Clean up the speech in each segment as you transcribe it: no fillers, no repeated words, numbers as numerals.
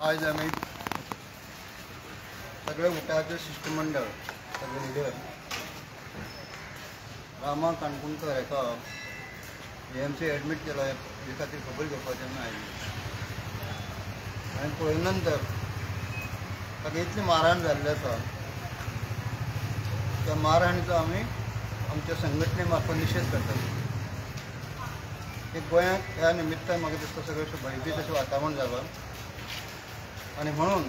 आज आम्ही सगळे उठाचे शिष्टमंडळ सगळे लिडर रामा काणकोणकर हाका एएमसी एडमिट केला हे खातीर खबर घेवपाचें आमी आयिल्ले आनी पळयले नंतर ताका इतली मारहाण जाल्ली आसा त्या मारहाणीचो आमी आमच्या संघटने मार्फत निशेध करतले। एक गोंयांत ह्या निमित्तान म्हाका दिसता सगळें अशें भयभीत अशें वातावरण जालां आनी म्हणून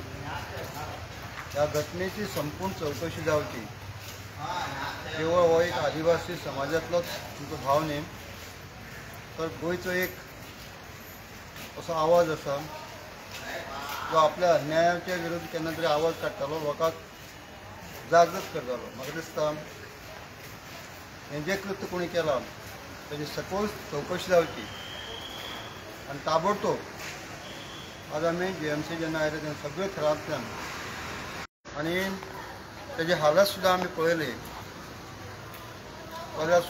ह्या घटनेची संपूर्ण चवकशी जावची। केवळ हो एक आदिवासी समाजातलोच तुमचो भाव न्ही, तर गोंयचो एक असो आवाज आसा जो आपल्या अन्यायाच्या विरुद्ध केन्ना तरी आवाज काडटालो, लोकांक जागृत करतालो। म्हाका दिसता हें जें कृत्य कोणी केलां ताची सखोल चवकशी जावची आनी ताबडतोब आज आमी जीएमसी जेन्ना आयले तेन्ना सगळे थरांतल्यान आनी तेजी हालत सुद्दां आमी पळयली जाल्यार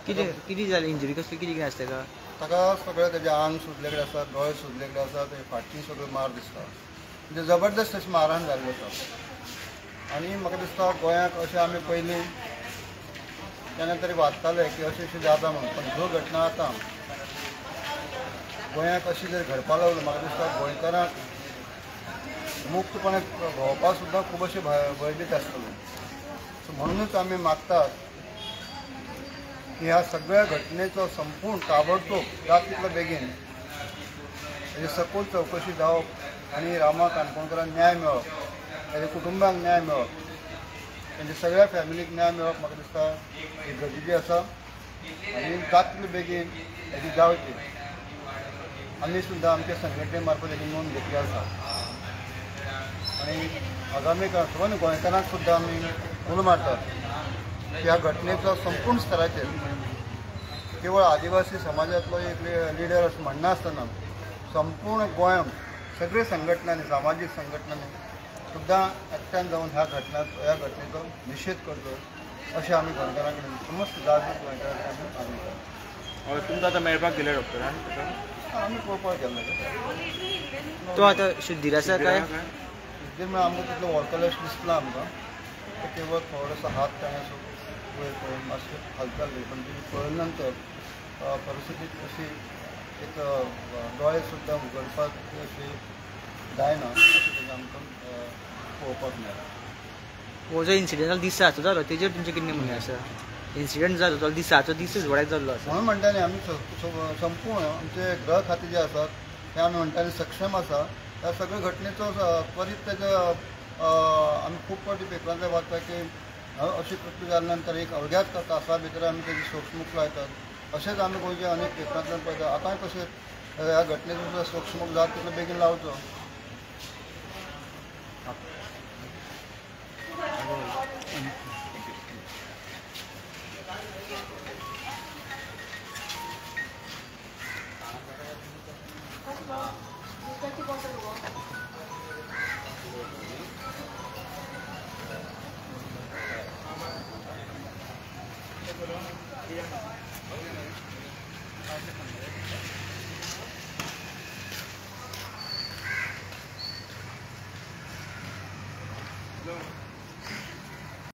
कितें जालें इंजरी कसली कितें आसा ताका सगळें तेजें आंग सुजलेलें आसा, दोळे सुजलेले आसा, तेजे फाटीं सगळें मार दिसता, म्हणजे जबरदस्त अशी मारहाण जाल्ली आसा। आनी म्हाका दिसता गोंयांत अशें आमी पयलीं केन्ना तरी वाचताले की अशें जाता म्हणून, पण ज्यो घटना आतां गोंयांत अशी जर घडपाक लागलो म्हाका दिसता गोंयकारांक मुक्तपणे भोंवपाक सुद्दां खूब अशें भयभीत आसतलें। सो म्हणूनच आमी मागतात की ह्या सगळ्या घटनेचो संपूर्ण ताबडतोब जाता तितलो बेगीन हेजी सखोल चवकशी जावप आनी रामा काणकोणकरांक न्याय मेळप, ताच्या कुटुंबाक न्याय मेळप, तांच्या सगळ्या फॅमिलीक न्याय मेळप म्हाका दिसता ही गरजेची आसा आनी जाता तितले बेगीन हेजी जावची। आमी सुद्दां आमच्या संघटने मार्फत हेजी नोंद घेतली आसा आनी आगामी काळांत गोंयकारांक सुद्दां आमी उलो मारतात की ह्या घटनेचो संपूर्ण स्तराचेर केवळ आदिवासी समाजातलो एक लिडर अशें म्हणना आसतना संपूर्ण गोंयांत सगळे संघटनांनी सामाजीक संघटनांनी सुद्दां एकठांय जावन ह्या घटनेचो निशेध करचो अशें आमी गोंयकारां कडेन समस्त जागृत गोंयकारां कडेन आमी तुमकां आतां मेळपाक गेले डॉक्टरान आमी पळोवपाक गेल्ले तो आतां शुद्धीर आसा काय? शुद्धीर म्हळ्यार आमकां तितलो वळखलेशें दिसना आमकां, केवळ थोडोसो हात ताणें वयर पळोवन मातशें हालचाल जाली, पण तिणी पळयले नंतर परिस्थिती अशी एक दोळे सुद्दां उगडपाक अशी जायना अशें तेजें आमकां पळोवपाक मेळ्ळां। हो जो इन्सिडंट दिसाचो जालो तेजेर तुमचें कितें म्हणणें आसा? इन्सिडंट जालो तो दिसाचो दीसच वळेक जाल्लो आसा म्हणून म्हणटाली आमी संपूर्ण आमचे गृह खातें जे आसात ते आमी म्हणटाली सक्षम आसा ह्या सगळे घटनेचो त्वरीत तेजो आमी खूब फावटी पेपरांतले वाचता की अशी कृत्य जाल्या नंतर एक अवघ्याच तासा भितर आमी तेजी सोक्षमूख लायतात। अशेंच आमी गोंयचे अनेक पेपरांतल्यान पळयता। आतांय कशें ह्या घटनेचो सुद्दां सोक्षमूख जाता तितलो बेगीन लावचो। No.